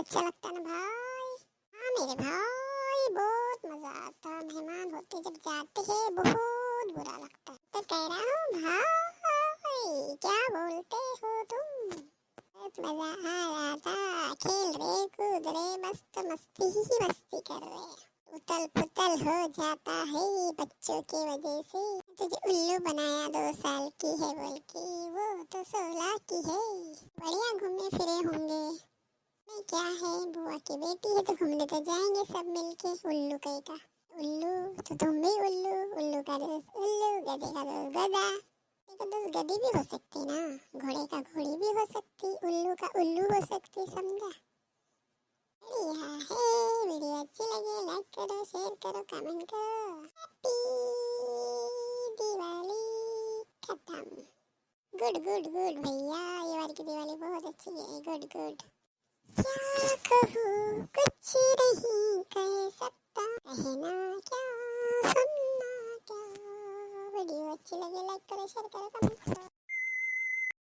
अच्छा लगता है ना भाई। हाँ मेरे भाई, बहुत मजा आता है। मेहमान होते जब जाते हैं बहुत बुरा लगता है। तो कह रहा हूँ भाई, क्या बोलते हो तुम? बहुत मजा आ रहा था, खेल रहे कूद रहे, मस्त मस्ती ही मस्ती कर रहे। उतल पुतल हो जाता है बच्चों की वजह से। तुझे उल्लू बनाया 2 साल की है बोल के, वो तो 16 की है। बढ़िया घूमे फिरे होंगे। नहीं क्या है, बुआ की बेटी है तो घूमने तो जाएंगे सब मिलके। उल्लू कहीं का उल्लू, तो तुम भी उल्लू। उल्लू का दोस्त उल्लू, गधे का दोस्त गधा। एक दोस्त गधी भी हो सकती ना, घोड़े का घोड़ी भी हो सकती, उल्लू का उल्लू हो सकती, समझा? बढ़िया है। वीडियो अच्छी लगे लाइक करो, शेयर करो, कमेंट करो। हैप्पी दिवाली। खत्म। गुड गुड गुड भैया, ये बार की दिवाली बहुत अच्छी है। Good good. क्या कहूँ, कुछ नहीं कह सकता, कहना क्या, सुनना क्या। वीडियो अच्छी लगे लाइक करो, शेयर करो, कमेंट करो।